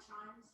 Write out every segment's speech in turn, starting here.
chimes.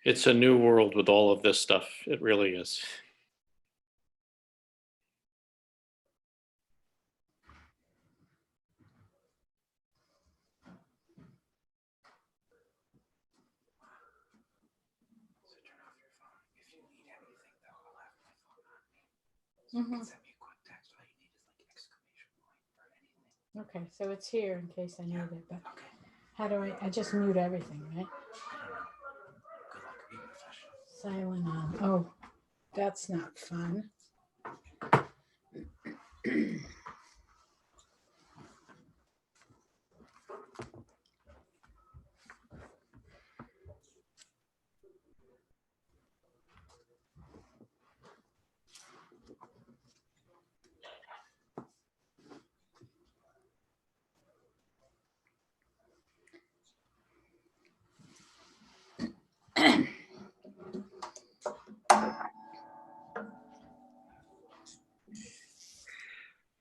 It's a new world with all of this stuff. It really is. Okay, so it's here in case I need it, but how do I just mute everything, right? Silent on. Oh, that's not fun.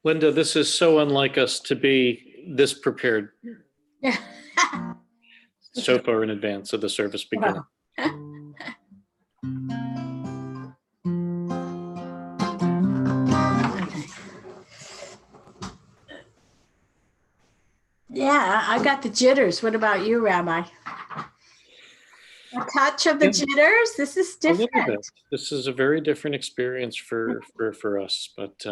Linda, this is so unlike us to be this prepared Yeah. so far in advance of the service beginning. Yeah, I got the jitters. What about you, Rabbi? A touch of the jitters? This is A little different. bit. This is a very different experience for us, but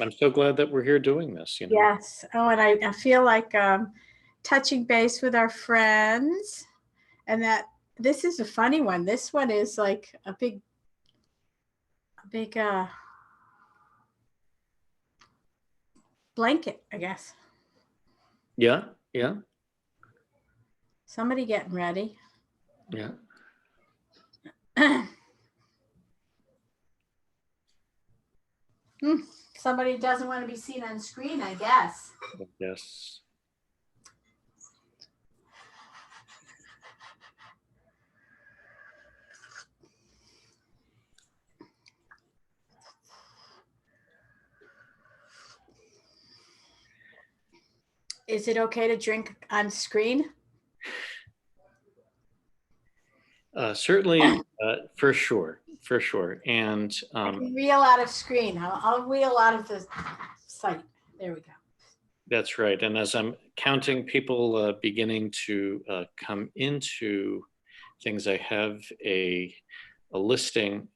I'm so glad that we're here doing this. Yes. Oh, and I feel like touching base with our friends, and that this is a funny one. This one is like a big blanket, I guess. Yeah, yeah. Somebody getting ready. Yeah. Somebody doesn't want to be seen on screen, I guess. Yes. Is it okay to drink on screen? Certainly, for sure. And I can reel out of screen. I'll reel out of the site. There we go. That's right. And as I'm counting people beginning to come into things, I have a listing,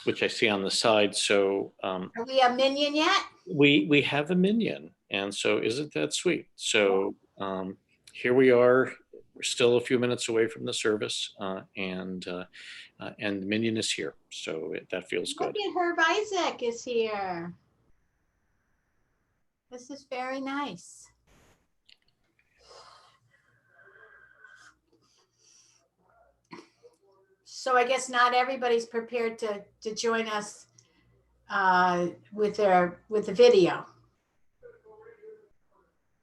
which I see on the side. So are we a minion yet? We have a minion. And so isn't that sweet? So here we are. We're still a few minutes away from the service, and the minion is here. So that feels good. Look at Herb Isaac is here. This is very nice. So I guess not everybody's prepared to join us with the video.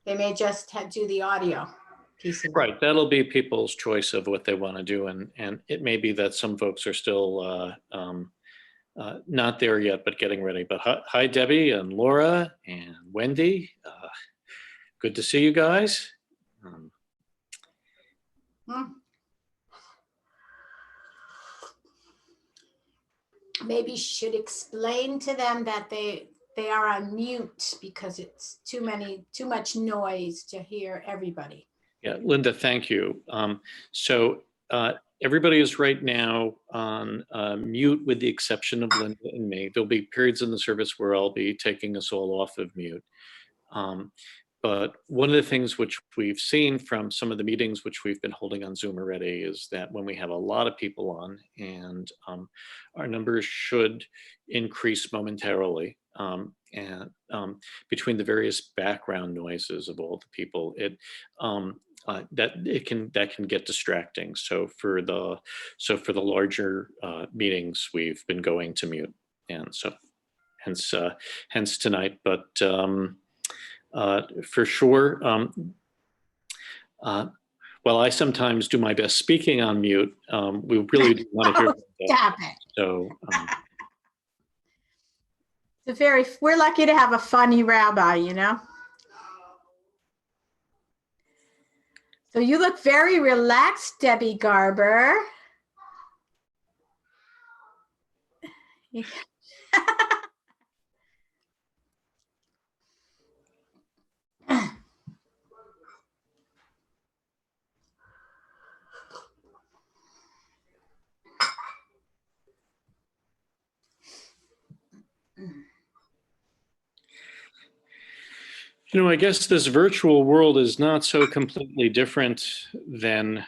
They may just do the audio piece of it. Right, that'll be people's choice of what they want to do, and it may be that some folks are still not there yet, but getting ready. But hi, Debbie and Laura and Wendy. Good to see you guys. Maybe should explain to them that they are on mute because it's too much noise to hear everybody. Yeah, Linda, thank you. So everybody is right now on mute with the exception of Linda and me. There'll be periods in the service where I'll be taking us all off of mute. But one of the things which we've seen from some of the meetings which we've been holding on Zoom already is that when we have a lot of people on, and our numbers should increase momentarily, and between the various background noises of all the people, that can get distracting. So for the larger meetings, we've been going to mute, and so hence tonight. But for sure, while I sometimes do my best speaking on mute, we really do want to hear. Stop it. So. We're lucky to have a funny rabbi, you know. So you look very relaxed, Debbie Garber. You know, I guess this virtual world is not so completely different than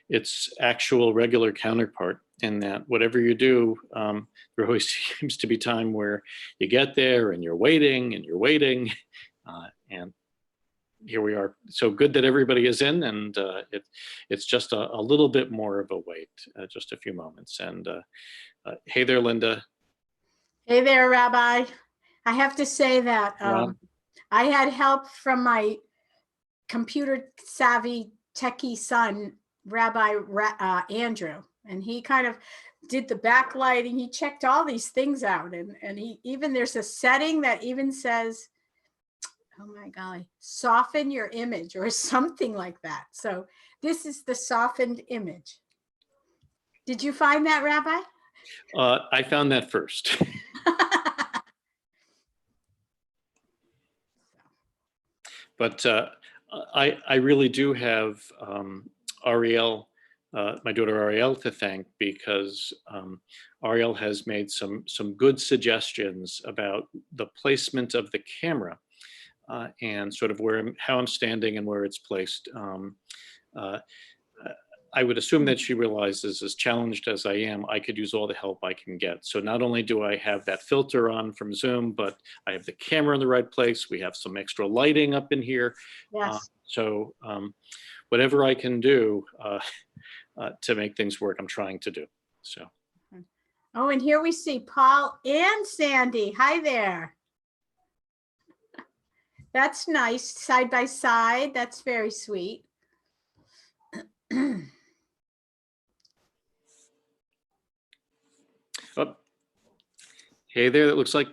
its actual regular counterpart, in that whatever you do, there always seems to be time where you get there and you're waiting and you're waiting. And here we are. So good that everybody is in, and it's just a little bit more of a wait, just a few moments. And hey there, Linda. Hey there, Rabbi. I have to say that I had help from my computer savvy techie son, Rabbi Andrew, and he kind of did the backlighting. He checked all these things out, and he even, there's a setting that even says, oh my golly, soften your image or something like that. So this is the softened image. Did you find that, Rabbi? I found that first. But I really do have Ariel, my daughter Ariel, to thank, because Ariel has made some good suggestions about the placement of the camera and sort of how I'm standing and where it's placed. I would assume that she realizes, as challenged as I am, I could use all the help I can get. So not only do I have that filter on from Zoom, but I have the camera in the right place. We have some extra lighting up in here. Yes. So whatever I can do to make things work, I'm trying to do. So. Oh, and here we see Paul and Sandy. Hi there. That's nice, side by side. That's very sweet. Oh, hey there, it looks like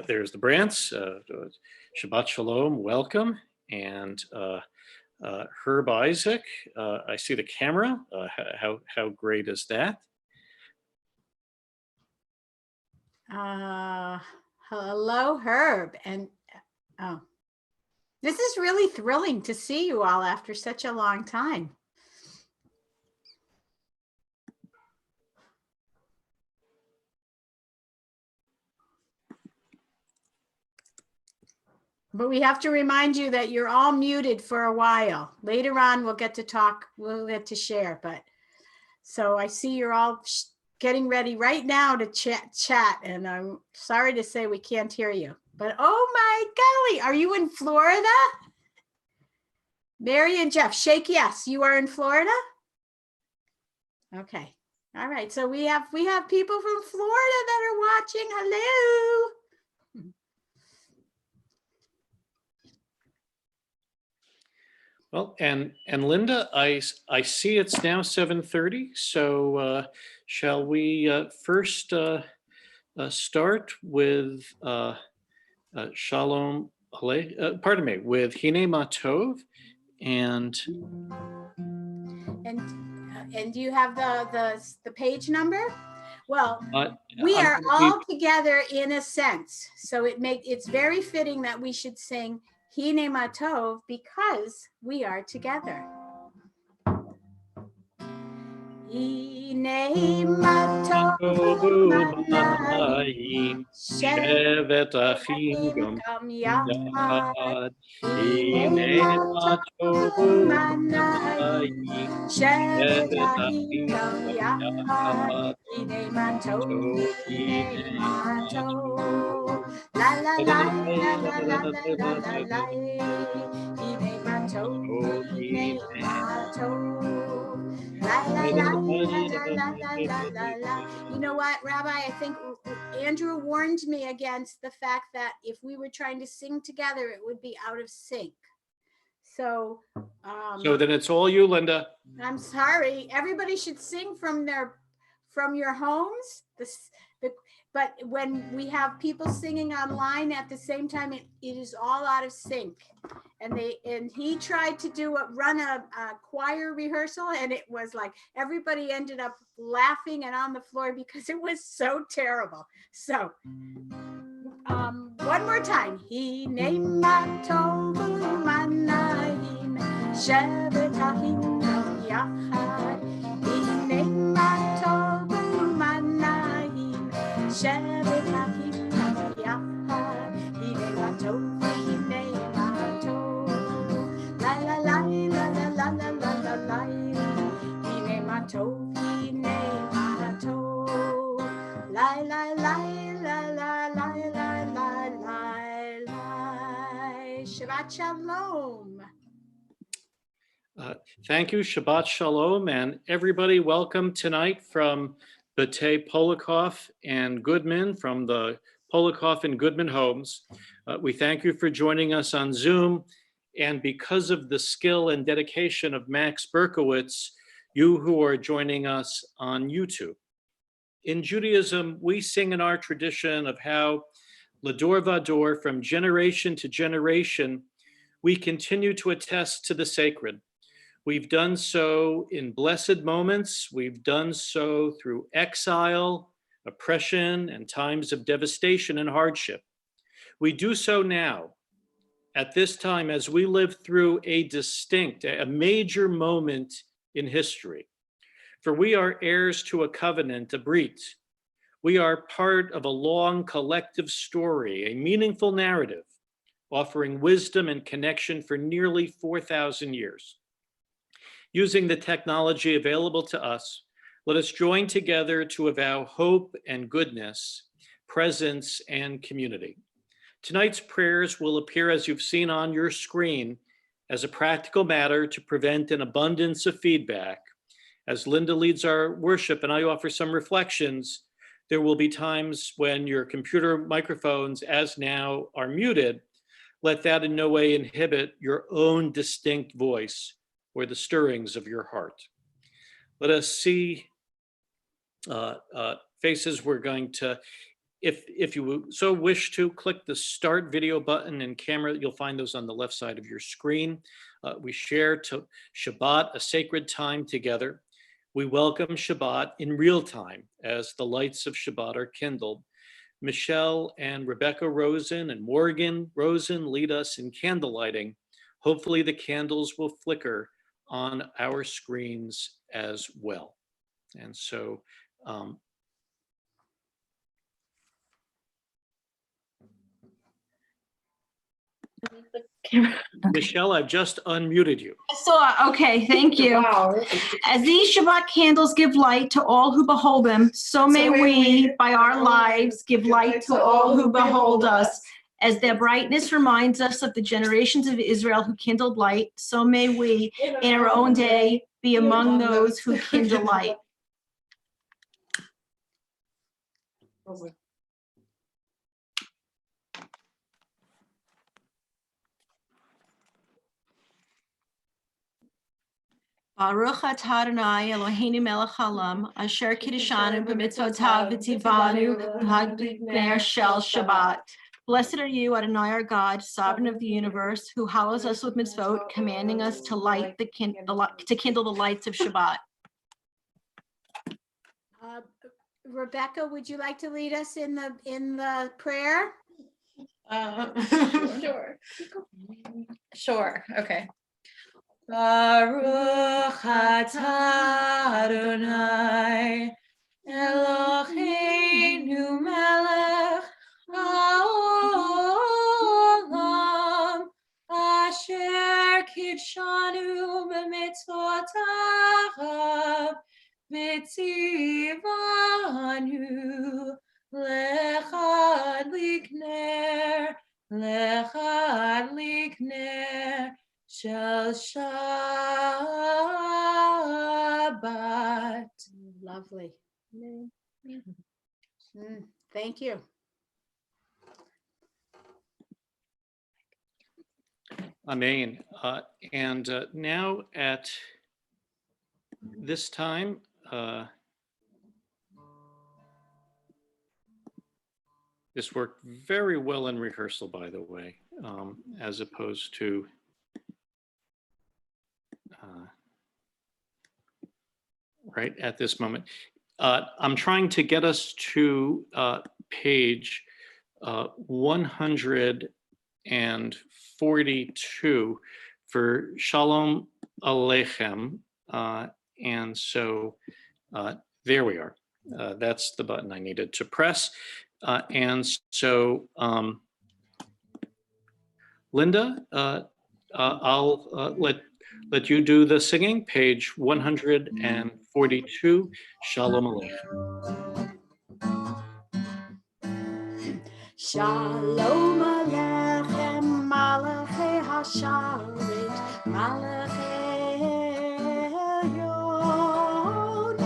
there's the Brants. Shabbat Shalom, welcome. And Herb Isaac, I see the camera. How great is that? Hello, Herb. And oh, this is really thrilling to see you all after such a long time. But we have to remind you that you're all muted for a while. Later on, we'll get to talk, we'll get to share. But so I see you're all getting ready right now to chat. And I'm sorry to say we can't hear you. But oh my golly, are you in Florida? Mary and Jeff, shake yes. You are in Florida? Okay. All right. So we have people from Florida that are watching. Hello. Well, and Linda, I see it's now 7:30. So shall we first start with Shalom Aleichem, pardon me, with Hine Matov, and do you have the page number? Well, we are all together in a sense, so it's very fitting that we should sing Hine Matov because we are together. Hine Matov Manayim Shevet Achim Gam Yachad. Hine Matov Manayim Shevet Achim Gam Yachad. Hine mato, hine hine mato. La la la la la la la la la la. Hine mato, hine mato. La la la la la la la la la. You know what, Rabbi? I think Andrew warned me against the fact that if we were trying to sing together, it would be out of sync. So, So then it's all you, Linda. I'm sorry. Everybody should sing from your homes. But when we have people singing online at the same time, it is all out of sync. And he tried to run a choir rehearsal, and it was like everybody ended up laughing and on the floor because it was so terrible. So one more time. Hine mato manahin shabbatahim yachad. Hine mato manahin shabbatahim yachad. Hine mato, hine mato. La la la la la la la la la la. Hine mato, hine mato. La la la la la la la la la. Shabbat shalom. Thank you. Shabbat Shalom. And everybody, welcome tonight from Batei Polikoff and Goodman, from the Polikoff and Goodman homes. We thank you for joining us on Zoom. And because of the skill and dedication of Max Berkowitz, you who are joining us on YouTube. In Judaism, we sing in our tradition of how Lador Vador, from generation to generation, we continue to attest to the sacred. We've done so in blessed moments. We've done so through exile, oppression, and times of devastation and hardship. We do so now, at this time, as we live through a major moment in history. For we are heirs to a covenant, a brit. We are part of a long collective story, a meaningful narrative, offering wisdom and connection for nearly 4,000 years. Using the technology available to us, let us join together to avow hope and goodness, presence and community. Tonight's prayers will appear, as you've seen on your screen, as a practical matter to prevent an abundance of feedback. As Linda leads our worship and I offer some reflections, there will be times when your computer microphones, as now, are muted. Let that in no way inhibit your own distinct voice or the stirrings of your heart. Let us see faces. We're going to, if you so wish to, click the start video button and camera. You'll find those on the left side of your screen. We share to Shabbat, a sacred time together. We welcome Shabbat in real time as the lights of Shabbat are kindled. Michelle and Rebecca Rosen and Morgan Rosen lead us in candle lighting. Hopefully the candles will flicker on our screens as well. And so, Michelle, I've just unmuted you. I saw, okay, thank you. Wow. As these Shabbat candles give light to all who behold them, so may we, by our lives, give light to all who behold us. As their brightness reminds us of the generations of Israel who kindled light, so may we, in our own day, be among those who kindle light. Baruch atah Adonai Eloheinu melech haolam, asher kiddushanu b'mitzvotav v'tzivanu b'hag shel Shabbat. Blessed are you, Adonai our God, sovereign of the universe, who hallows us with mitzvot, commanding us to light to kindle the lights of Shabbat. Rebecca, would you like to lead us in the prayer? Sure. Okay. Baruch atah Adonai Eloheinu melech haolam asher kidshanu b'mitzvotav Vitzivanu lechad likner shel Shabbat. Lovely. Thank you. Amen. And now at this time, this worked very well in rehearsal, by the way, as opposed to right at this moment. I'm trying to get us to page 142 for Shalom Aleichem. And so there we are. That's the button I needed to press. And so Linda, I'll let you do the singing, page 142, Shalom Aleichem. Shalom Aleichem, Malachei Hasharet, Malachei Elyon,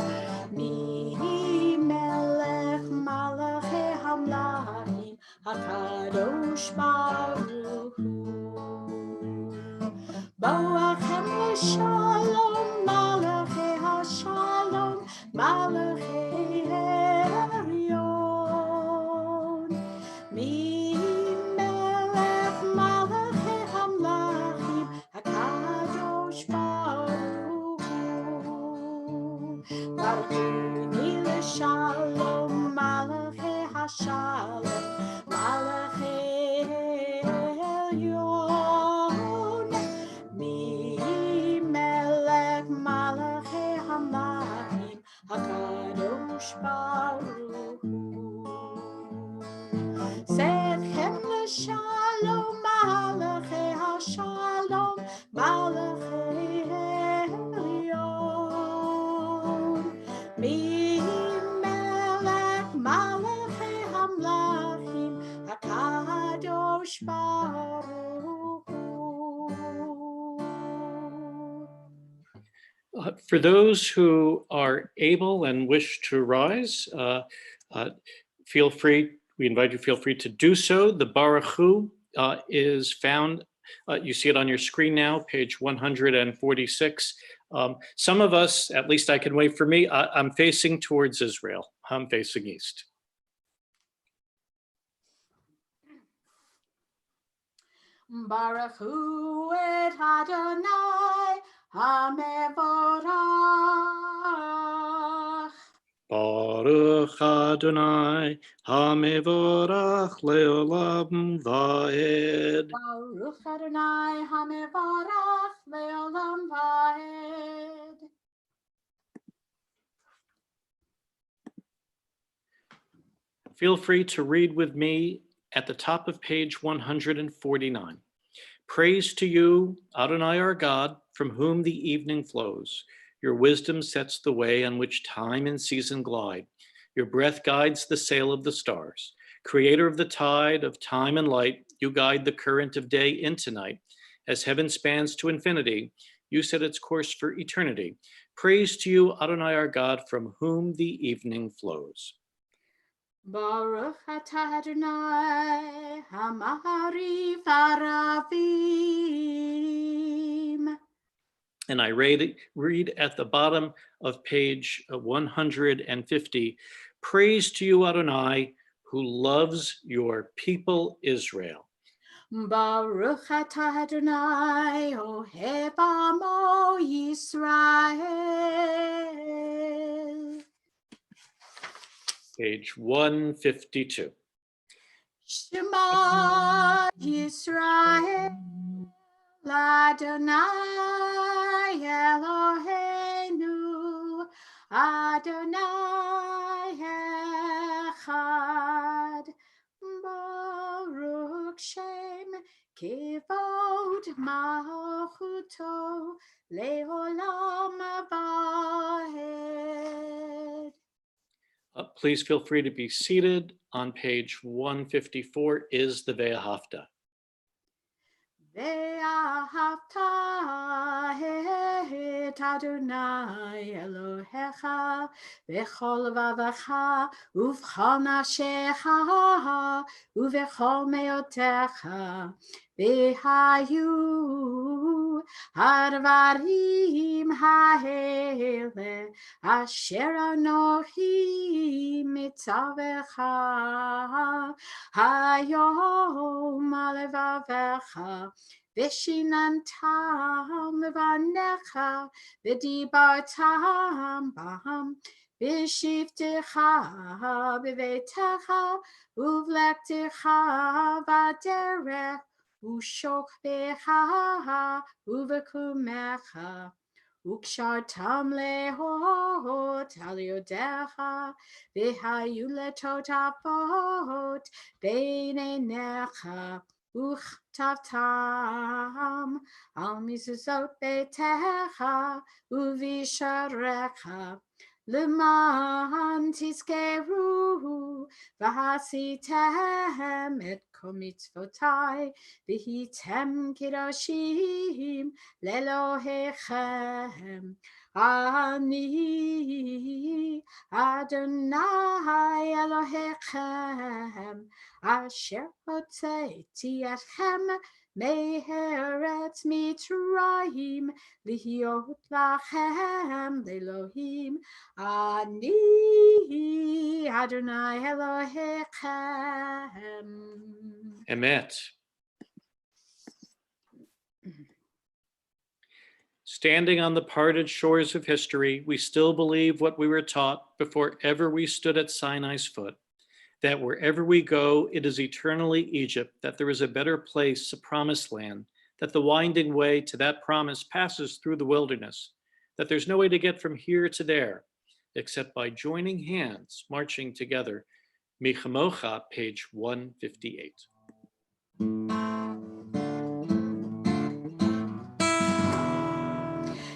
Mi Melech Malachei Hamlachim, HaKadosh Baruch Hu. Boachem Shalom, Malachei Hashalom, Malachei Elyon. Mi melech malachei hamlachim, HaKadosh Baruch Hu. Malchuni l'shalom, malachei hashalom, malachei elyon. Mi melech malachei hamlachim, HaKadosh Baruch Hu. Sechem l'shalom, malachei hashalom, malachei elyon. Mi melech malachei hamlachim, HaKadosh Baruch Hu. For those who are able and wish to rise, feel free, we invite you, feel free to do so. The Baruch Hu is found, you see it on your screen now, page 146. Some of us, at least I can wait for me, I'm facing towards Israel. I'm facing east. Baruch Hu et Adonai HaMevorach. Baruch Adonai HaMevorach leolam vaed. Baruch Adonai HaMevorach leolam vaed. Feel free to read with me at the top of page 149. Praise to you, Adonai our God, from whom the evening flows. Your wisdom sets the way on which time and season glide. Your breath guides the sail of the stars. Creator of the tide of time and light, you guide the current of day into night. As heaven spans to infinity, you set its course for eternity. Praise to you, Adonai our God, from whom the evening flows. Baruch atah Adonai Ha'marif Aravim. And I read at the bottom of page 150, praise to you, Adonai, who loves your people Israel. Baruch atah Adonai Ohev Amo Yisrael. Page 152. Shema Yisrael Adonai Eloheinu Adonai Echad Baruch Shem Kivod Malchuto Leolam Vaed. Please feel free to be seated. On page 154 is the Ve'ahavta. Ve'ahavta et Adonai Elohecha v'chol vavacha uv'chol nafshecha uv'chol meotecha v'hayu harvarim ha'ele asher anochi mitzavecha hayom alevavecha Vishinantam levanecha v'dibartam bam v'shivtecha b'veitecha uvlektecha v'derech u'shokbecha uv'kumecha ukshartam lehot al yodecha v'hayu letotafot beinenecha Uchtavtam al mizuzot betecha uvisharecha leman tizkeru v'hasitem et kol mitzvotai v'hitem kidoshim lelohechem ani Adonai Elohechem Asher hotzeiti etchem me'eretz Mitzrayim lihiot lachem Elohim ani Adonai Elohechem. Emet. Standing on the parted shores of history, we still believe what we were taught before ever we stood at Sinai's foot, that wherever we go, it is eternally Egypt, that there is a better place, a promised land, that the winding way to that promise passes through the wilderness, that there's no way to get from here to there, except by joining hands, marching together. Michamocha, page 158.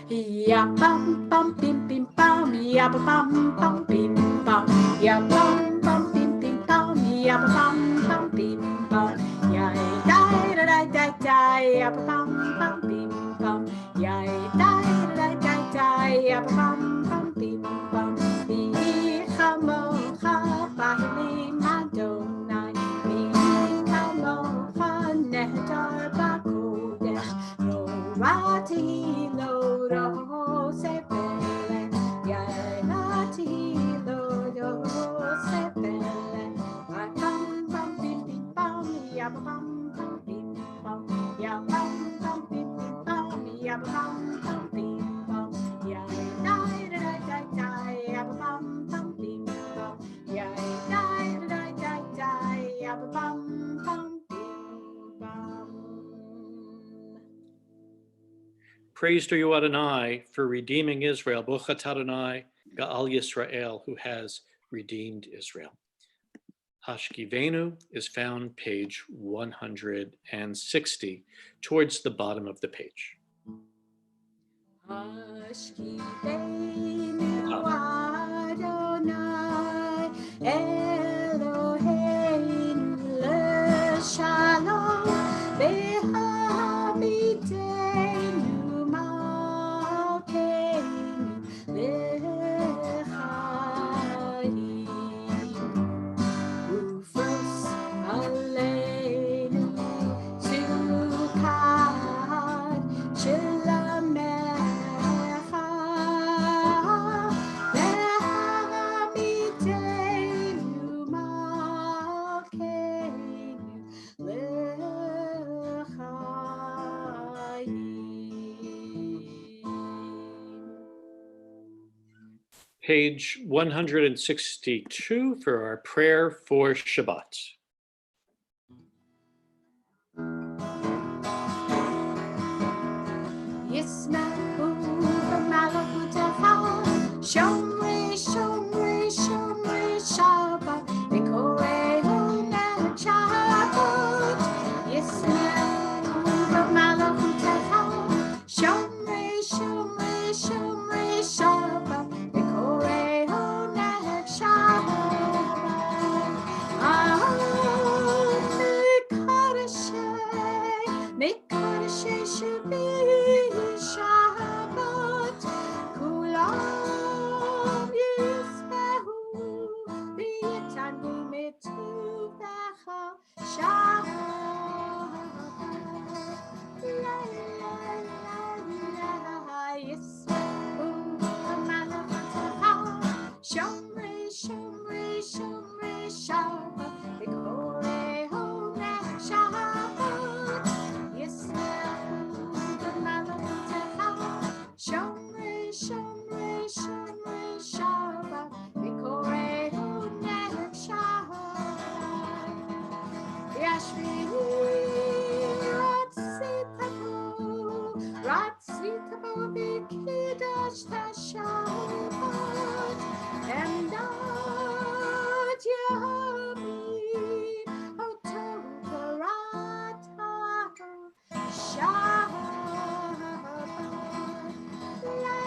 Ya bum bum bim bim bum ya bum bum bim bum ya bum bum bim bim bum ya bum bum bim bum ya da da da da ya bum bum bim bum ya da da da da ya bum bum bim bum bi chamocha ba'elim Adonai bi chamocha nehtar b'kodesh norati lo Praised are you, Adonai, for redeeming Israel. Bochat Adonai, Ga'al Yisrael, who has redeemed Israel. Hashkivenu is found page 160, towards the bottom of the page. Hashkivenu Adonai Eloheinu l'shalom v'hamidenu malkeinu l'chaim ufos aleinu sukkot shelamecha v'hamidenu malkeinu l'chaim. Page 162 for our prayer for Shabbat. Yisma'u b'malachutecha, shomrei, shomrei, shomrei Shabbat, v'korehu ne'et Shabbat. Yisma'u b'malachutecha, shomrei, shomrei, shomrei Shabbat, v'korehu ne'et Shabbat. Shomrei, Shomrei, Shomrei Shabbat, Bekorei Honek Shabbat, Yisrael B'malchutecha. Shomrei, Shomrei, Shomrei Shabbat, Bekorei Honek Shabbat, Yashvi Ratzitapo B'Kiddush Tashavat, Emdat Yomim Otovarata Shabbat, La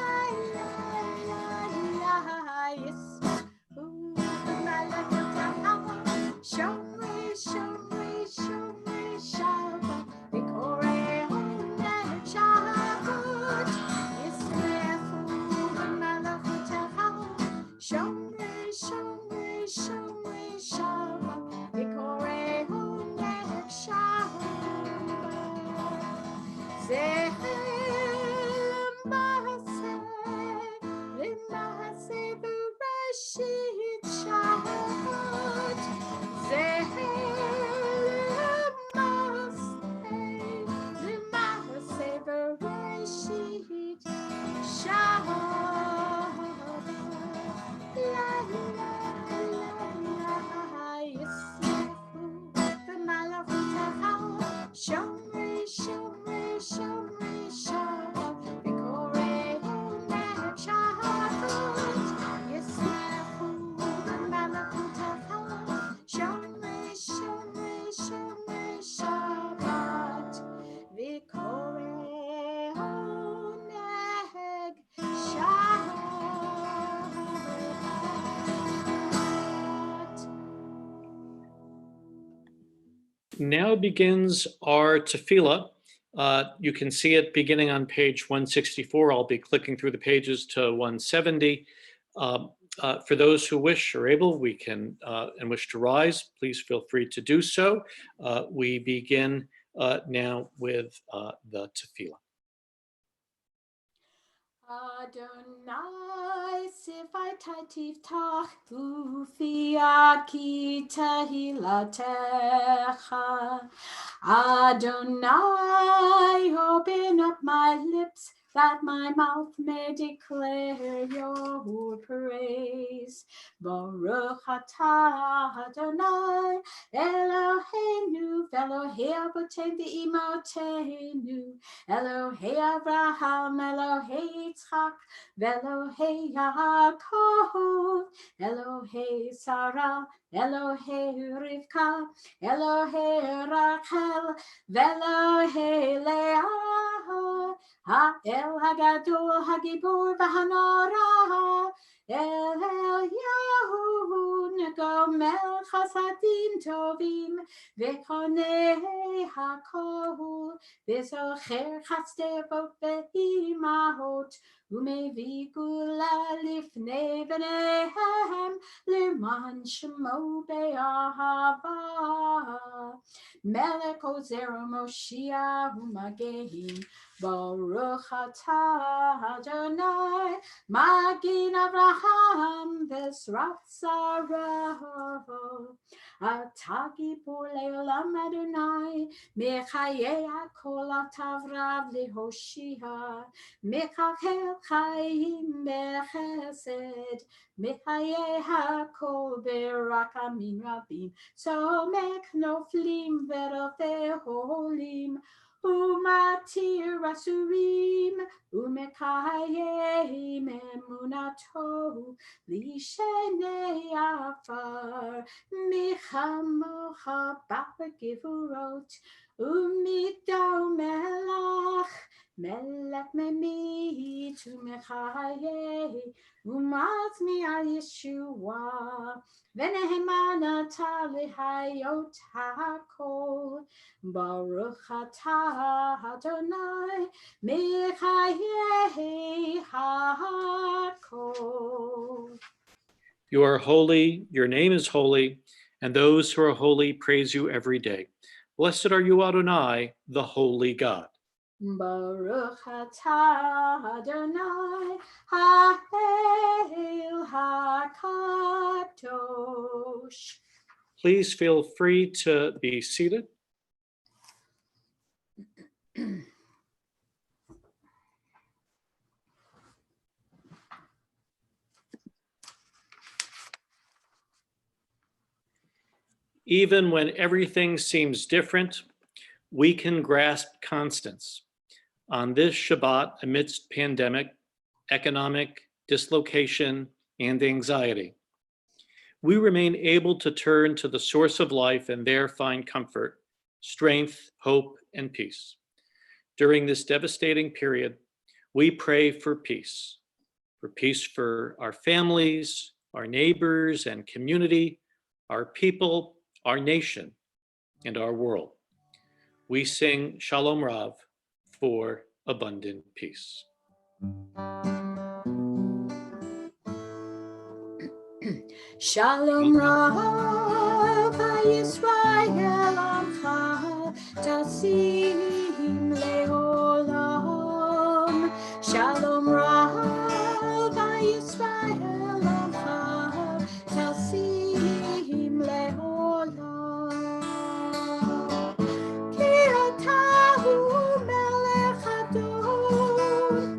la la la Yisrael B'malchutecha. Shomrei, Shomrei, Shomrei Shabbat, Bekorei Honek Shabbat, Yisrael B'malchutecha. Shomrei, Shomrei, Shomrei Shabbat, Bekorei Honek Shabbat. Zehem B'aseh B'Reshit Shabbat. Zehem B'aseh B'Reshit Shabbat. La la la la Yisrael B'malchutecha. Shomrei, Shomrei, Shomrei Shabbat, Bekorei Honek Shabbat, Yisrael B'malchutecha. Shomrei, Shomrei, Shomrei Shabbat, Bekorei Honek Shabbat. Now begins our tefillah. You can see it beginning on page 164. I'll be clicking through the pages to 170. For those who wish or able, we can and wish to rise, please feel free to do so. We begin now with the tefillah. Adonai sifai tiftach ufiat ki tehilatecha. Adonai, open up my lips that my mouth may declare your praise. Baruch atah Adonai Eloheinu v'Elohei avotenu v'imotenu, Elohei Avraham, Elohei Yitzchak, v'Elohei Yaakov, Elohei Sarah, Elohei Rivka, Elohei Rachel, v'Elohei Leah, Ha'el Hagadol Hagibor v'Hanara, El Yahu Negomel Chasadim Tovim V'Konei HaKol V'Zocher Chatzevot V'Imahot U'Mevi Gula Lifnei V'Nehem L'man Shemo Be'ahava Melech Ozer Moshiach U'Magein Baruch atah Adonai Magin Avraham V'Ezrat Sarah Atah Gibor Le'olam Adonai Mechayei HaKol Atavrav Lehoshia Mechachel Chaim Bechesed Mechayei HaKol Berakamim Rabim Somek Noflim V'Rofei Holim Umatir Rasurim Umekayim Emunato Lishenei Afar Michamocha Ba'Gevurot Umidau Melach Melech Memit Umechayei Umatmi Al Yeshua V'Nehemana Talihayot HaKol Baruch atah Adonai Mechayei HaKol. You are holy, your name is holy, and those who are holy praise you every day. Blessed are you, Adonai, the holy God. Baruch atah Adonai Ha'el HaKol. Kadosh. Please feel free to be seated. Even when everything seems different, we can grasp constants. On this Shabbat, amidst pandemic, economic dislocation, and anxiety, we remain able to turn to the source of life and there find comfort, strength, hope, and peace. During this devastating period, we pray for peace for our families, our neighbors and community, our people, our nation, and our world. We sing Shalom Rav for abundant peace. Shalom Rav Yisrael Amcha Tasim Leolam. Shalom Rav Yisrael Amcha Tasim Leolam. Ki atahu melech adon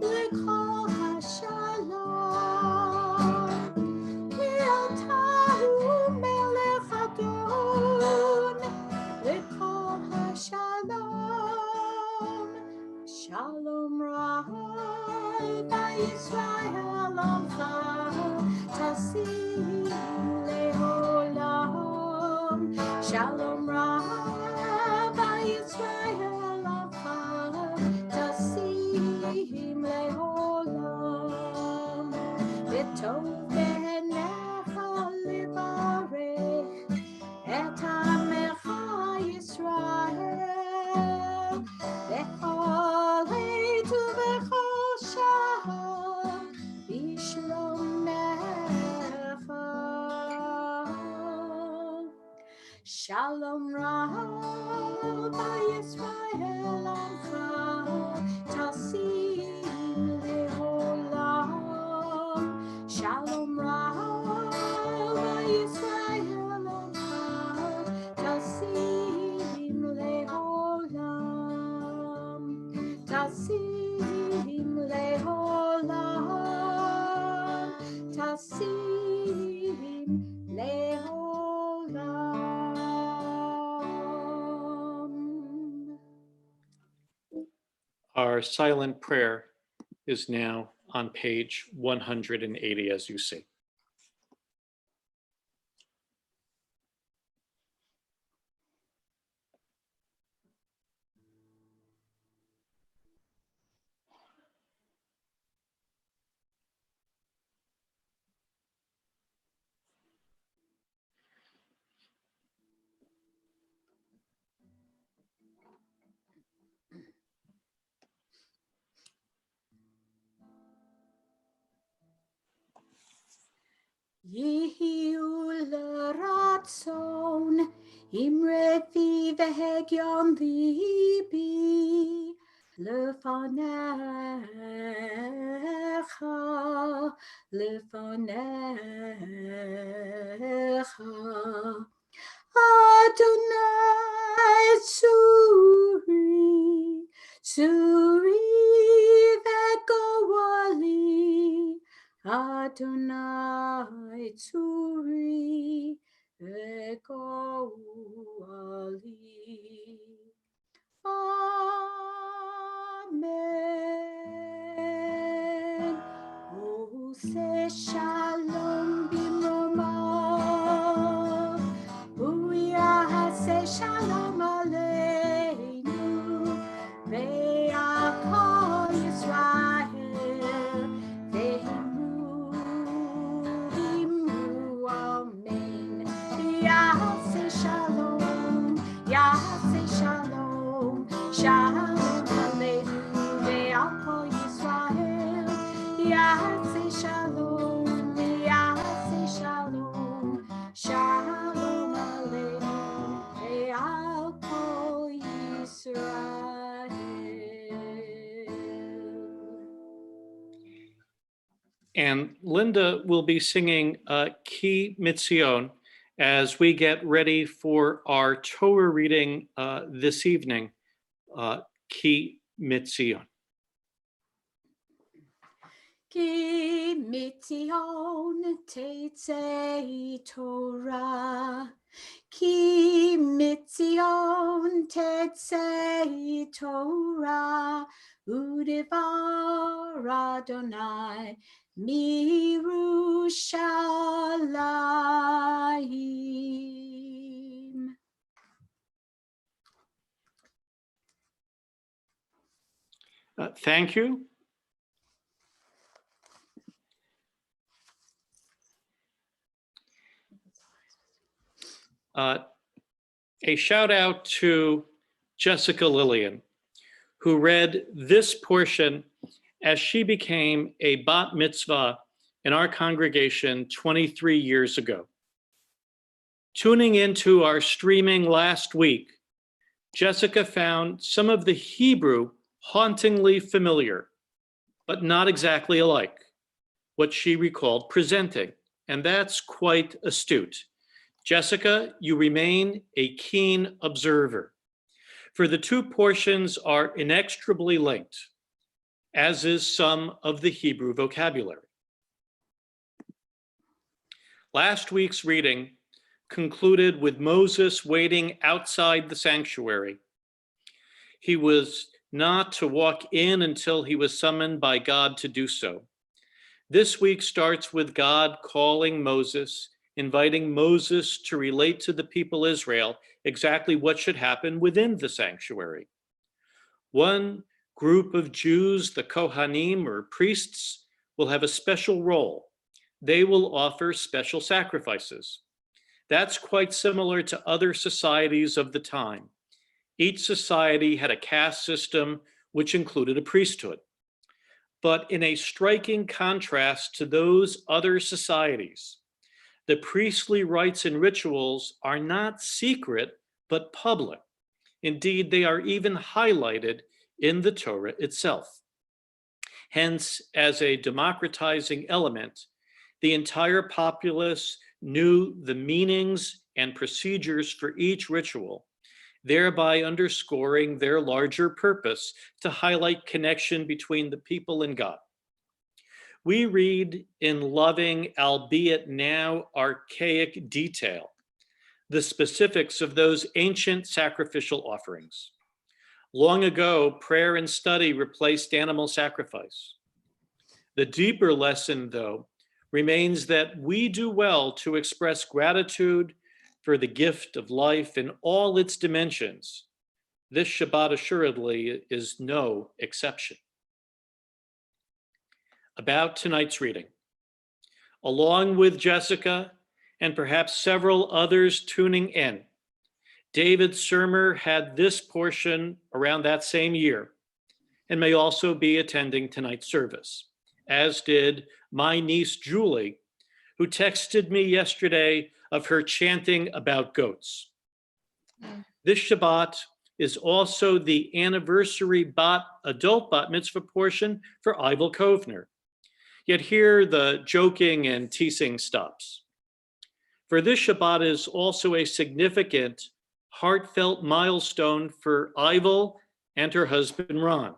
lekol hashalom. Shalom Rav Yisrael Amcha Tasim Leolam. Shalom Rav Yisrael Amcha Tasim Leolam. V'tov b'necha libarech et amecha Yisrael. V'chol heitu v'chol shah b'shlomecha. Shalom Rav Yisrael Amcha Tasim Leolam. Shalom Rav Yisrael Amcha Tasim Leolam. Tasim Leolam. Tasim Leolam. Our silent prayer is now on page 180, as you see. Yihiu l'ratzon imrefi v'hegyon libi lefanecha Adonai Tsuri v'gawali Adonai Tsuri v'gawali. Amen. Ose shalom b'mromav, uyase shalom aleinu, ve'akol Yisrael, ve'imru amen. Yase shalom, shalom aleinu, ve'akol Yisrael, yase shalom, shalom aleinu, ve'akol Yisrael. And Linda will be singing Ki Mitzion as we get ready for our Torah reading this evening, Ki Mitzion. Ki mitzion tetzei Torah. Ki mitzion tetzei Torah. Udevar Adonai mirushalayim. Thank you. A shout out to Jessica Lillian, who read this portion as she became a bat mitzvah in our congregation 23 years ago. Tuning into our streaming last week, Jessica found some of the Hebrew hauntingly familiar, but not exactly alike, what she recalled presenting, and that's quite astute. Jessica, you remain a keen observer, for the two portions are inextricably linked, as is some of the Hebrew vocabulary. Last week's reading concluded with Moses waiting outside the sanctuary. He was not to walk in until he was summoned by God to do so. This week starts with God calling Moses, inviting Moses to relate to the people Israel exactly what should happen within the sanctuary. One group of Jews, the Kohanim or priests, will have a special role. They will offer special sacrifices. That's quite similar to other societies of the time. Each society had a caste system which included a priesthood. But in a striking contrast to those other societies, the priestly rites and rituals are not secret, but public. Indeed, they are even highlighted in the Torah itself. Hence, as a democratizing element, the entire populace knew the meanings and procedures for each ritual, thereby underscoring their larger purpose to highlight connection between the people and God. We read in loving, albeit now archaic detail, the specifics of those ancient sacrificial offerings. Long ago, prayer and study replaced animal sacrifice. The deeper lesson, though, remains that we do well to express gratitude for the gift of life in all its dimensions. This Shabbat assuredly is no exception. About tonight's reading. Along with Jessica and perhaps several others tuning in, David Surmer had this portion around that same year and may also be attending tonight's service, as did my niece Julie, who texted me yesterday of her chanting about goats. This Shabbat is also the anniversary adult bat mitzvah portion for Ivel Kovner. Yet here the joking and teasing stops. For this Shabbat is also a significant, heartfelt milestone for Ivel and her husband Ron,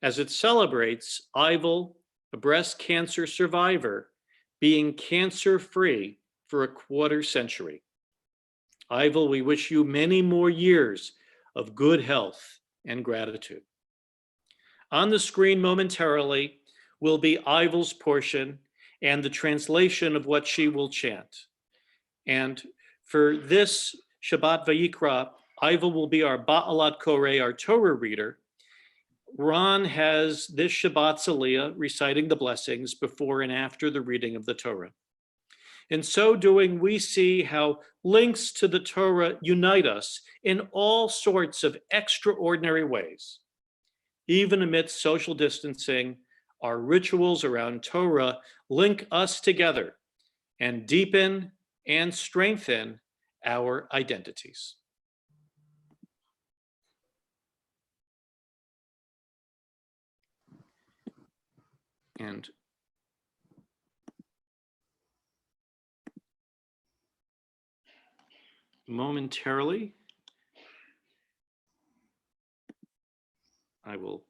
as it celebrates Ivel, a breast cancer survivor, being cancer-free for a quarter century. Ivel, we wish you many more years of good health and gratitude. On the screen momentarily will be Ivel's portion and the translation of what she will chant. And for this Shabbat Vayikra, Ivel will be our Ba'alat Koreh, our Torah reader. Ron has this Shabbat's Aliyah reciting the blessings before and after the reading of the Torah. In so doing, we see how links to the Torah unite us in all sorts of extraordinary ways. Even amidst social distancing, our rituals around Torah link us together and deepen and strengthen our identities. And momentarily. I will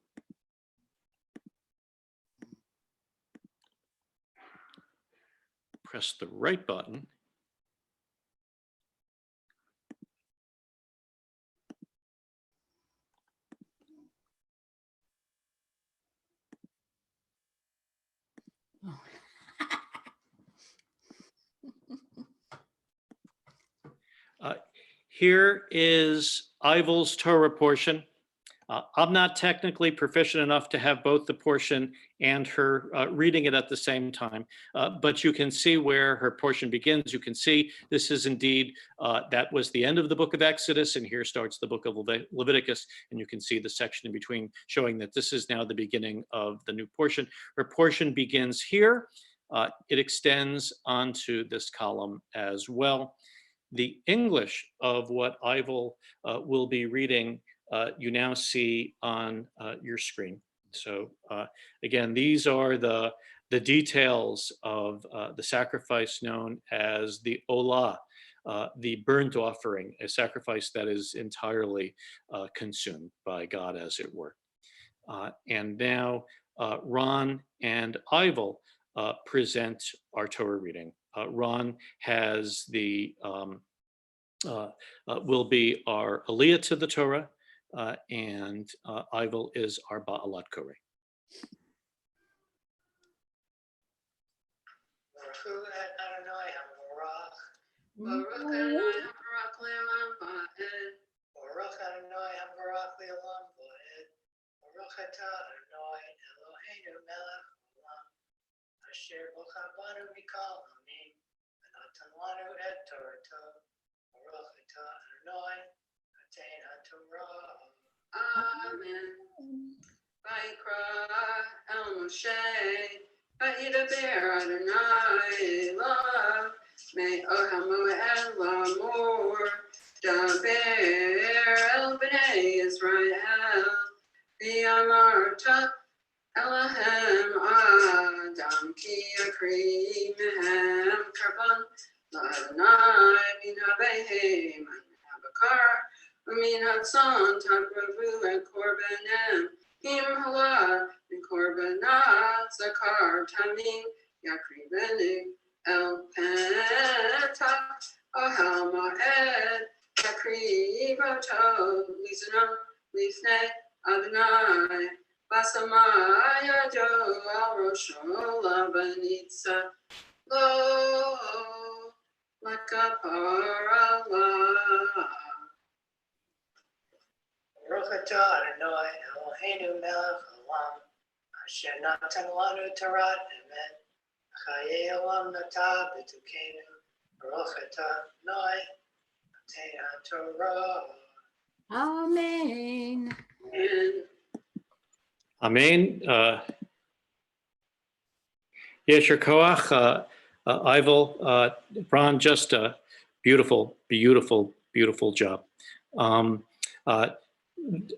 press the right button. Here is Ivel's Torah portion. I'm not technically proficient enough to have both the portion and her reading it at the same time, but you can see where her portion begins. You can see this is indeed, that was the end of the book of Exodus, and here starts the book of Leviticus, and you can see the section in between showing that this is now the beginning of the new portion. Her portion begins here. It extends onto this column as well. The English of what Ivel will be reading you now see on your screen. So again, these are the details of the sacrifice known as the Olah, the burnt offering, a sacrifice that is entirely consumed by God, as it were. And now Ron and Ivel present our Torah reading. Ron has the, will be our Aliyah to the Torah, and Ivel is our Ba'alat Koreh. Amen. Vayikra El Moshe, Vayidaber Adonai Elav, Me'ohel Moed Lamor, Daber El Bnei Yisrael, V'amarta Elahem Adam Ki Yakri Mehem Karban L'Adonai Min HaBehem HaBakar Umin Hatson Takravu and Korbanem Him Hala and Korbanat Zakar Tamim Yakri Benu El Penta Ohel Ma'ed Yakri Boto Lisanam Lifne Adonai Basamaya Jo Al Rosho Labanitza Lo Lakapara La Baruch atah Adonai Eloheinu melech haolam, asher natan lanu Torah emet, chayei olam natah b'tukenu. Baruch atah Adonai Notei HaTorah. Amen. Amen. Yesher Koach, Ivel, Ron, just a beautiful, beautiful, beautiful job.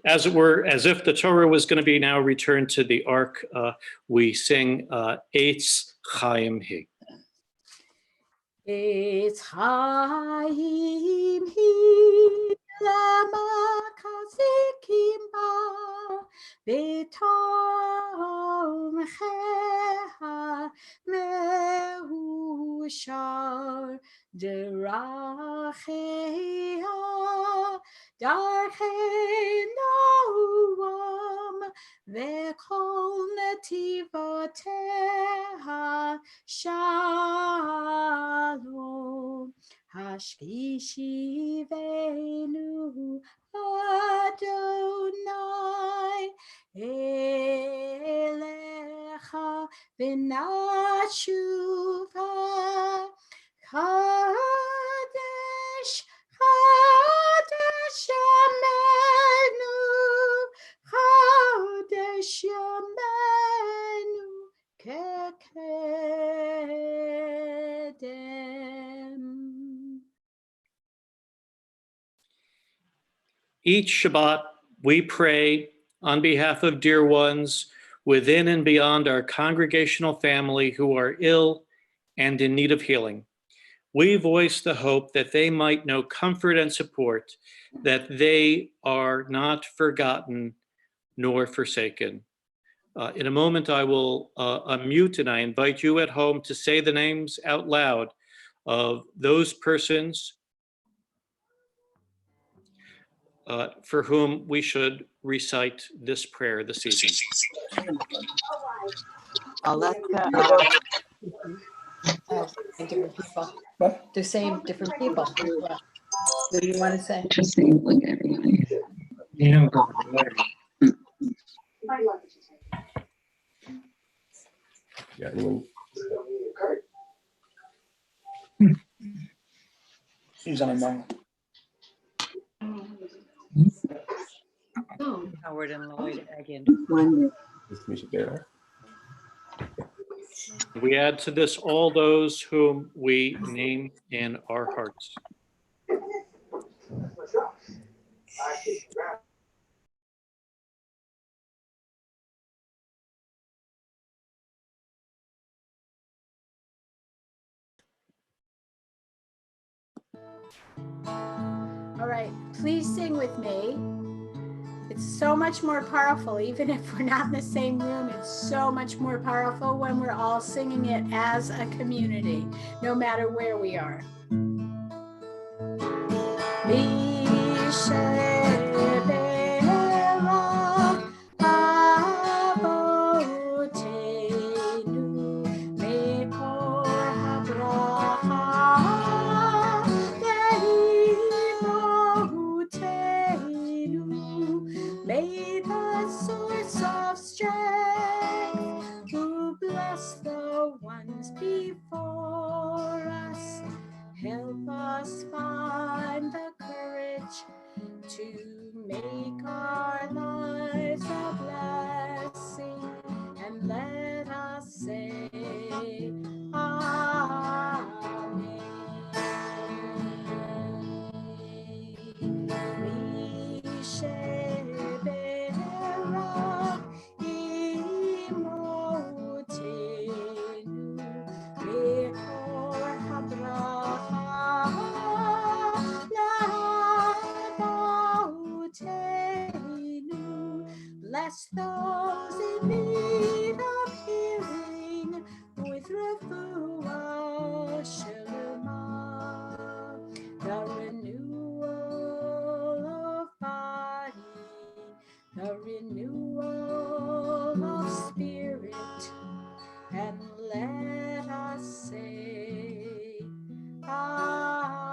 As it were, as if the Torah was going to be now returned to the ark, we sing Eitz Chaim Hi. Eitz Chaim Hi lama kazikim ba v'tom cheha mehushar derachea darchei noam v'kol netivoteha shalom hashkishi venu Adonai elecha v'nashuva Kadesh Kadesh Yamenu Kadesh Yamenu Kekedem. Each Shabbat, we pray on behalf of dear ones within and beyond our congregational family who are ill and in need of healing. we voice the hope that they might know comfort and support, that they are not forgotten nor forsaken. In a moment, I will unmute, and I invite you at home to say the names out loud of those persons for whom we should recite this prayer this evening. Different people. They're saying different people. What do you want to say? Just saying, look at everybody. You don't go anywhere. Yeah, anyone? He's on a moment. Howard and Lloyd again. This is Misha Bear. We add to this all those whom we name in our hearts. All right, please sing with me. It's so much more powerful, even if we're not in the same room, it's so much more powerful when we're all singing it as a community, no matter where we are. May the source of strength, who bless the ones before us, help us find the courage to make our lives a blessing, and let us say Amen. Bless those in need of healing with refuah shalomah, the renewal of body, the renewal of spirit, and let us say Amen.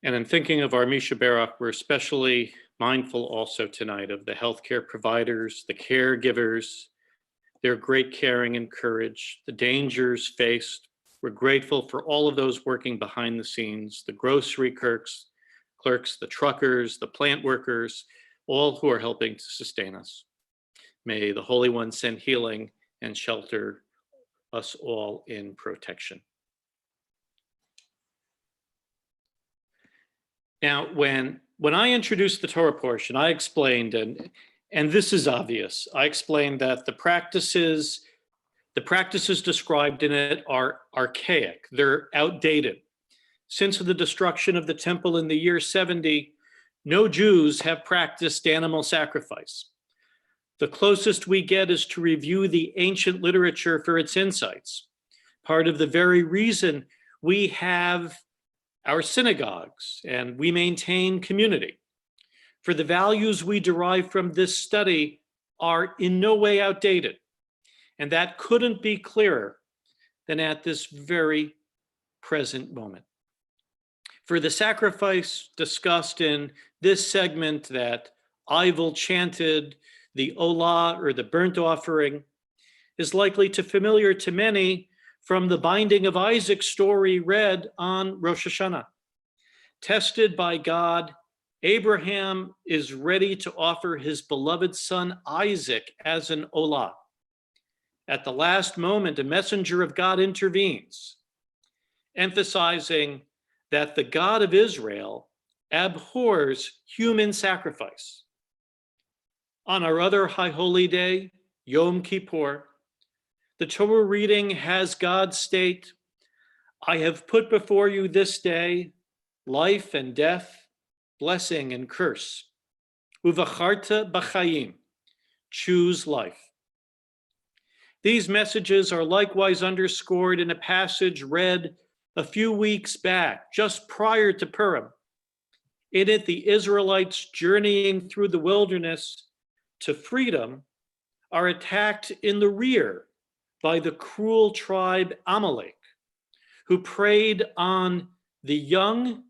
And in thinking of our Misha Barak, we're especially mindful also tonight of the healthcare providers, the caregivers, their great caring and courage, the dangers faced. We're grateful for all of those working behind the scenes, the grocery clerks, the truckers, the plant workers, all who are helping to sustain us. May the Holy One send healing and shelter us all in protection. Now, when I introduced the Torah portion, I explained, and this is obvious, I explained that the practices described in it are archaic, they're outdated. Since the destruction of the temple in the year 70, no Jews have practiced animal sacrifice. The closest we get is to review the ancient literature for its insights. Part of the very reason we have our synagogues and we maintain community. For the values we derive from this study are in no way outdated. And that couldn't be clearer than at this very present moment. For the sacrifice discussed in this segment that Ivel chanted, the Olah, or the burnt offering, is likely to familiar to many from the binding of Isaac story read on Rosh Hashanah. Tested by God, Abraham is ready to offer his beloved son Isaac as an olah. At the last moment, a messenger of God intervenes, emphasizing that the God of Israel abhors human sacrifice. On our other high holy day, Yom Kippur, the Torah reading has God state, I have put before you this day life and death, blessing and curse. Uvacharta b'chayim, choose life. These messages are likewise underscored in a passage read a few weeks back, just prior to Purim. In it, the Israelites journeying through the wilderness to freedom are attacked in the rear by the cruel tribe Amalek, who preyed on the young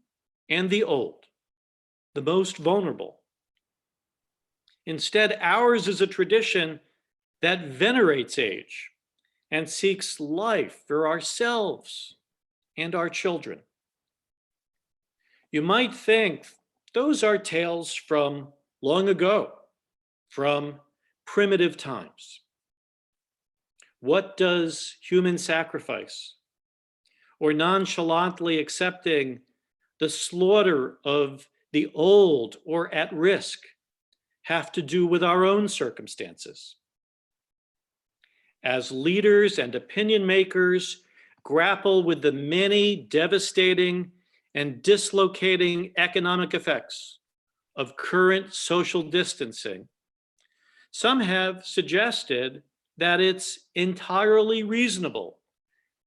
and the old, the most vulnerable. Instead, ours is a tradition that venerates age and seeks life for ourselves and our children. You might think those are tales from long ago, from primitive times. What does human sacrifice or nonchalantly accepting the slaughter of the old or at risk have to do with our own circumstances? As leaders and opinion makers grapple with the many devastating and dislocating economic effects of current social distancing, some have suggested that it's entirely reasonable,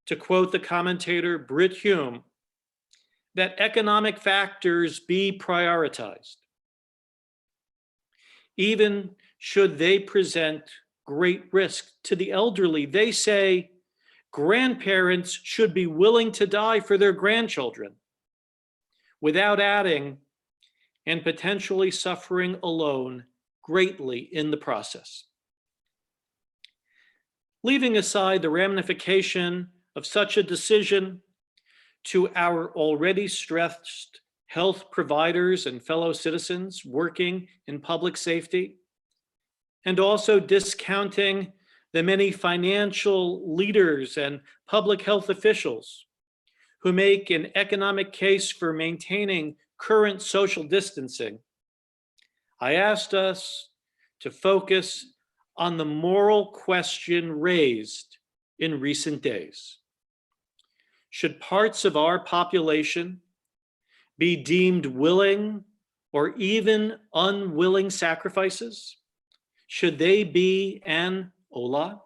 to quote the commentator Britt Hume, that economic factors be prioritized, even should they present great risk to the elderly. They say grandparents should be willing to die for their grandchildren, without adding, and potentially suffering alone greatly in the process. Leaving aside the ramification of such a decision to our already stressed health providers and fellow citizens working in public safety, and also discounting the many financial leaders and public health officials who make an economic case for maintaining current social distancing, I asked us to focus on the moral question raised in recent days. Should parts of our population be deemed willing or even unwilling sacrifices? Should they be an olah?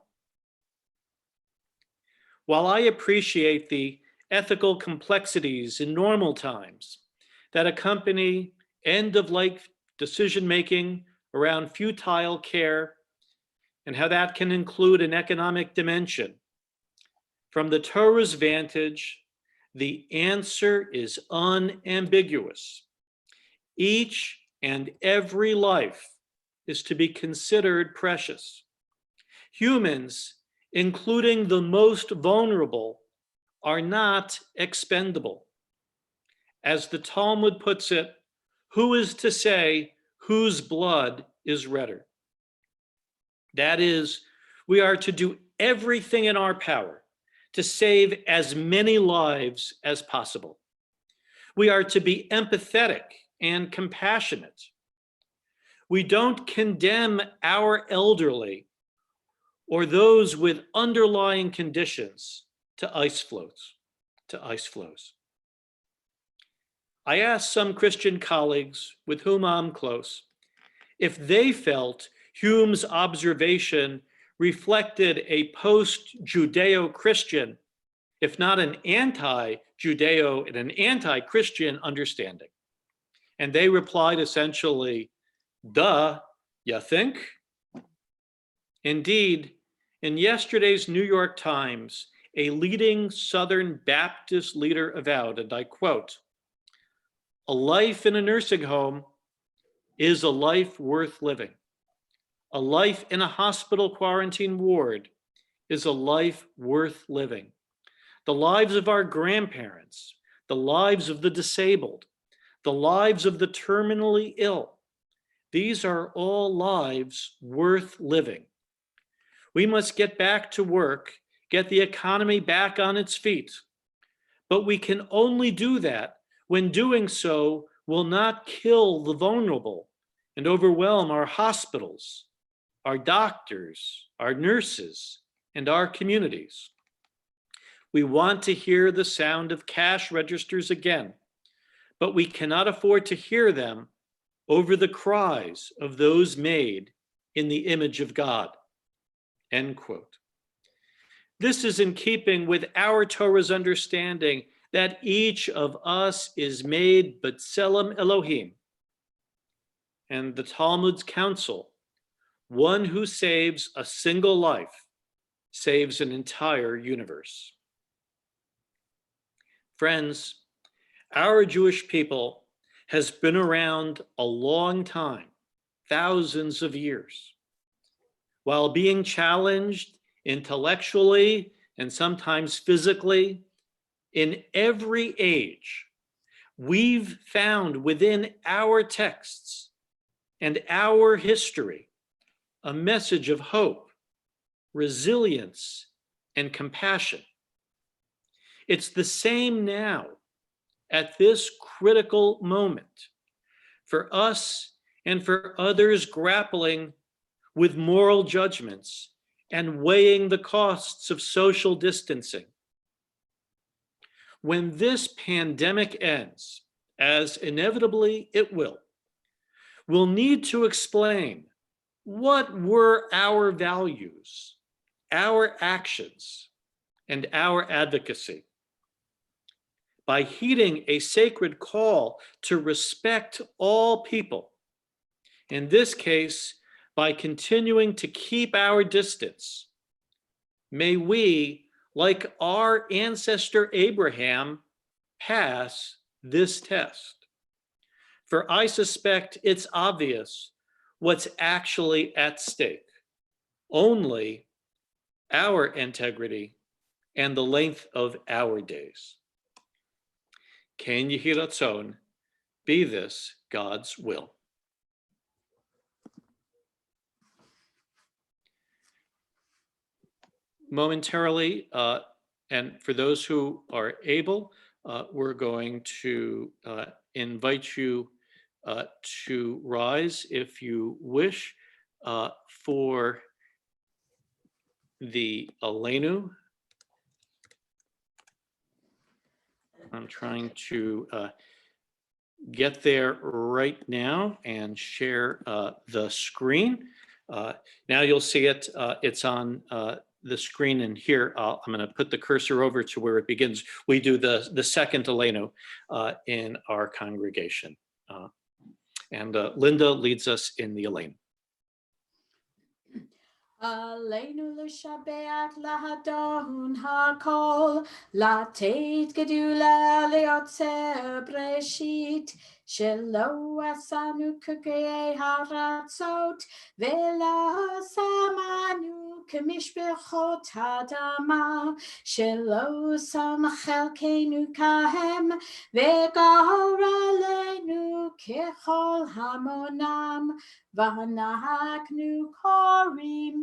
While I appreciate the ethical complexities in normal times that accompany end-of-life decision-making around futile care and how that can include an economic dimension, from the Torah's vantage, the answer is unambiguous. Each and every life is to be considered precious. Humans, including the most vulnerable, are not expendable. As the Talmud puts it, who is to say whose blood is redder? That is, we are to do everything in our power to save as many lives as possible. We are to be empathetic and compassionate. We don't condemn our elderly or those with underlying conditions to ice flows. I asked some Christian colleagues with whom I'm close if they felt Hume's observation reflected a post-Judeo-Christian, if not an anti-Judeo and an anti-Christian understanding. And they replied essentially, duh, you think? Indeed, in yesterday's New York Times, a leading Southern Baptist leader avowed, and I quote, "A life in a nursing home is a life worth living. A life in a hospital quarantine ward is a life worth living. The lives of our grandparents, the lives of the disabled, the lives of the terminally ill. These are all lives worth living. We must get back to work, get the economy back on its feet. But we can only do that when doing so will not kill the vulnerable and overwhelm our hospitals, our doctors, our nurses, and our communities. We want to hear the sound of cash registers again, but we cannot afford to hear them over the cries of those made in the image of God. End quote. This is in keeping with our Torah's understanding that each of us is made B'Tselem Elohim, and the Talmud's counsel, one who saves a single life saves an entire universe. Friends, our Jewish people has been around a long time, thousands of years. While being challenged intellectually and sometimes physically, in every age, we've found within our texts and our history a message of hope, resilience, and compassion. It's the same now at this critical moment for us and for others grappling with moral judgments and weighing the costs of social distancing. When this pandemic ends, as inevitably it will, we'll need to explain what were our values, our actions, and our advocacy. By heeding a sacred call to respect all people, in this case, by continuing to keep our distance, may we, like our ancestor Abraham, pass this test. For I suspect it's obvious what's actually at stake. Only our integrity and the length of our days. Ken Yehi Ratzon, be this God's will. Momentarily, and for those who are able, we're going to invite you to rise if you wish for the Aleinu. I'm trying to get there right now and share the screen. Now you'll see it. It's on the screen, and here I'm going to put the cursor over to where it begins. We do the second Aleinu in our congregation, and Linda leads us in the Aleinu. Aleinu l'shabeach lahadon hakol, lateit gedula leotzer breshit, shelo asanu kugei haratzot, vela samanu kemishbechot hadama, shelo sam chelkenu kahem, vegor aleinu kechol hamonam, Vanahaknu korim,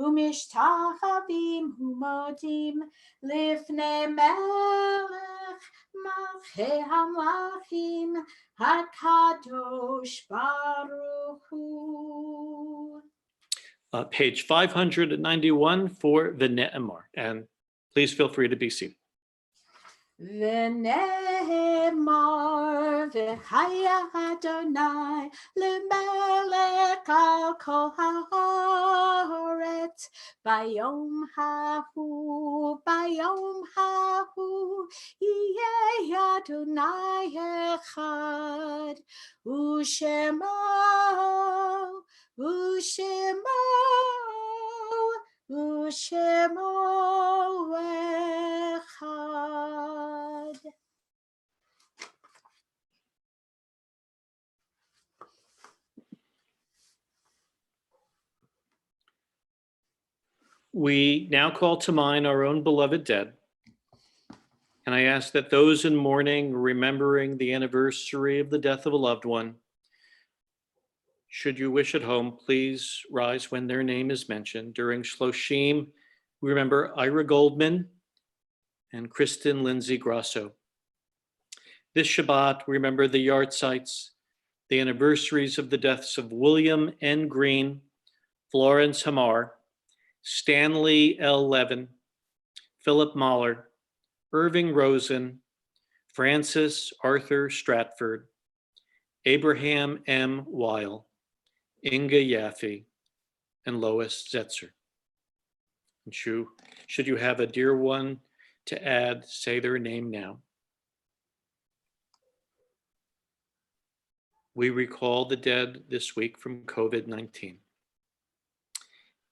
umishtahavim humodim, lifnei melech malchei hamlachim, hakadosh baruch hu. Page 591 for the Ne'emar, and please feel free to be seated. V'ne'emar v'haya Adonai l'melech al kol haaretz bayom hahu yeh Adonai echad u'shemo echad. We now call to mind our own beloved dead. And I ask that those in mourning, remembering the anniversary of the death of a loved one, should you wish at home, please rise when their name is mentioned. During Shloshim, we remember Ira Goldman and Kristen Lindsay Grasso. This Shabbat, we remember the yahrzeits, the anniversaries of the deaths of William N. Green, Florence Hamar, Stanley L. Levin, Philip Mahler, Irving Rosen, Francis Arthur Stratford, Abraham M. Weil, Inga Yaffe, and Lois Zetzer. And should you have a dear one to add, say their name now. We recall the dead this week from COVID-19.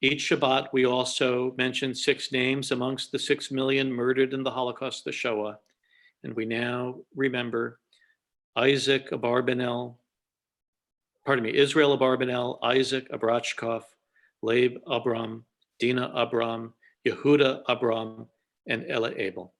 Each Shabbat, we also mention 6 names amongst the 6 million murdered in the Holocaust, the Shoah. And we now remember Israel Abarbanel, Isaac Abrachkov, Leib Abram, Dina Abram, Yehuda Abram, and Ella Abel.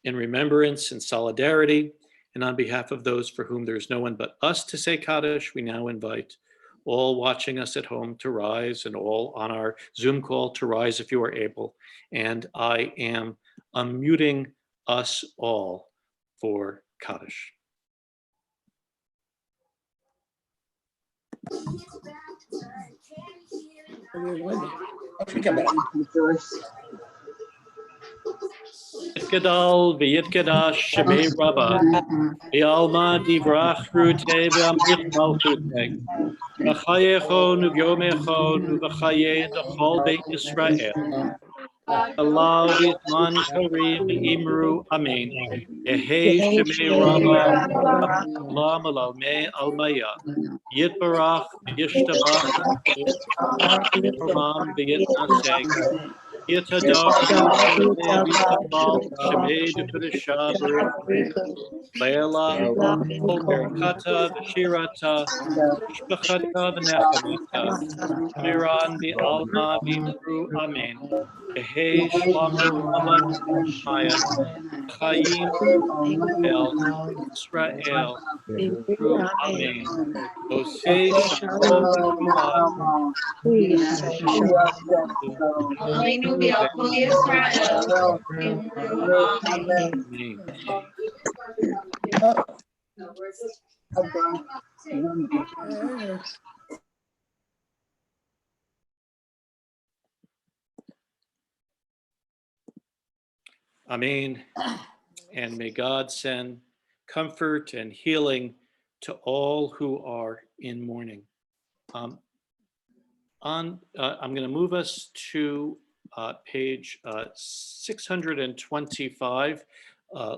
In remembrance and solidarity, and on behalf of those for whom there is no one but us to say Kaddish, we now invite all watching us at home to rise, and all on our Zoom call to rise if you are able. And I am unmuting us all for Kaddish. Yitgadal v'yitgadash shemei Rabbi v'alma divrach rutei v'amich malchutei v'chayecho nu'vyomecho nu'v'chaye d'chol beit Yisrael alav v'zman karev v'imru amen yehei shemei Rabbi olam alalmei almaya yitbarach v'yishtabach v'yitramam v'yitnaseg Yitadar Shemei Dukudisha Leila Berkata Shirata Shpachata V'Nechamata Miran Alma V'Imru Amen Behei Shlomo Rabba Maya Chaim El Israel Imru Amen Osei Shalom Hallelujah. Kol Yisrael. Amen. Amen. And may God send comfort and healing to all who are in mourning. I'm going to move us to page 625.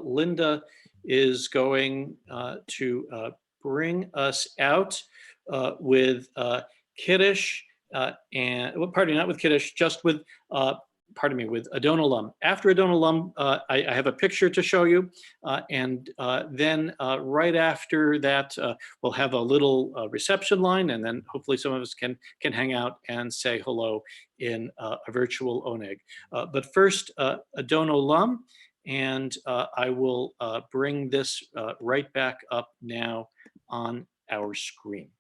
Linda is going to bring us out with Kiddush and, well, pardon me, not with Kiddush, just with with Adon Olam. After Adon Olam, I have a picture to show you, and then right after that, we'll have a little reception line, and then hopefully some of us can hang out and say hello in a virtual oneg. But first, Adon Olam, and I will bring this right back up now on our screen.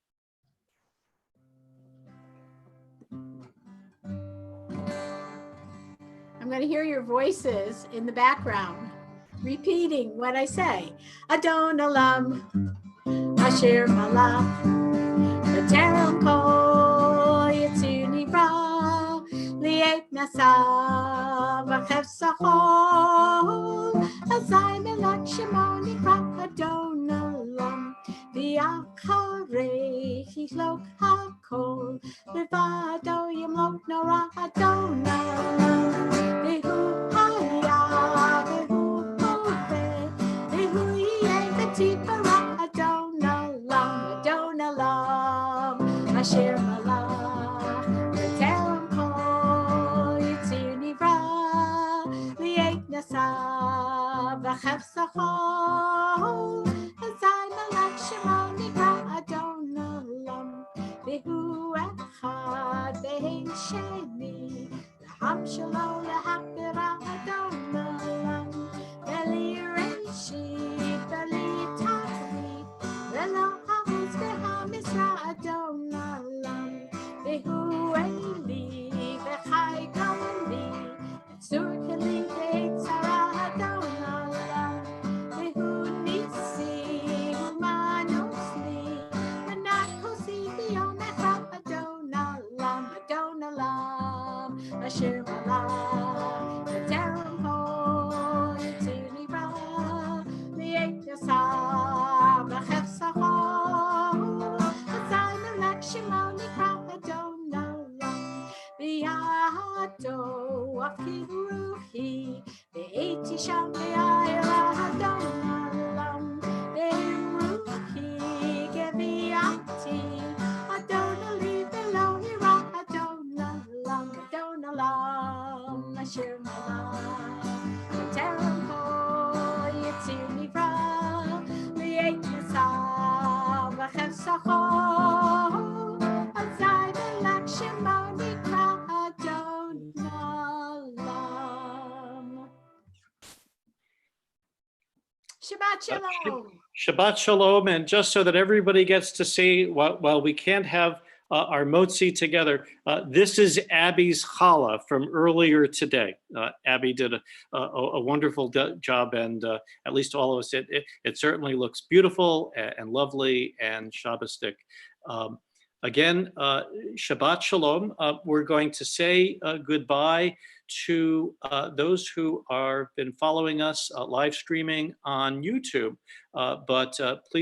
I'm going to hear your voices in the background, repeating what I say. Adon Olam, Asher Malach, V'terem kol Yitzu Nivra, Li'et Nasa, V'chev Sachol, Azai Melach Shemo Nikra, Adon Olam, V'acharei Chilok HaKol, Levado Yamlok Nora, Adon Olam, Vehu Haya, Vehu Hove, Vehu Yeh V'tipara, Adon Olam, Asher Malach, V'terem kol Yitzu Nivra, Li'et Nasa, V'chev Sachol, Azai Melach Shemo Nikra, Adon Olam, Vehu Echad, Ve'ein Sheni, Ham Shalom, Lahakbira, Adon Olam, Ve'li'irei והוא אין לי וחי גם לי, צור כלי ויצרה אדון עולם, והוא ניסי ומנוס לי, מנת כוסי ביום אחד אדון עולם, אשר מלך בטרם פה יציר נברא, ויית יסר בחפשו, אזי מלך שמו נקרא אדון עולם, בידו אפקיד רוחי, והייתי שם בעיירה אדון עולם, ברוחי גביעתי, אדון עלי ולא נראה אדון עולם, אשר מלך בטרם פה יציר נברא, ויית יסר בחפשו, אזי מלך שמו נקרא אדון עולם. Shabbat Shalom. Shabbat Shalom. And just so that everybody gets to see, while we can't have our motzi together, this is Abby's challah from earlier today. Abby did a wonderful job, and at least all of us, it certainly looks beautiful and lovely and Shabbostic. Again, Shabbat Shalom. We're going to say goodbye to those who are been following us live streaming on YouTube, but please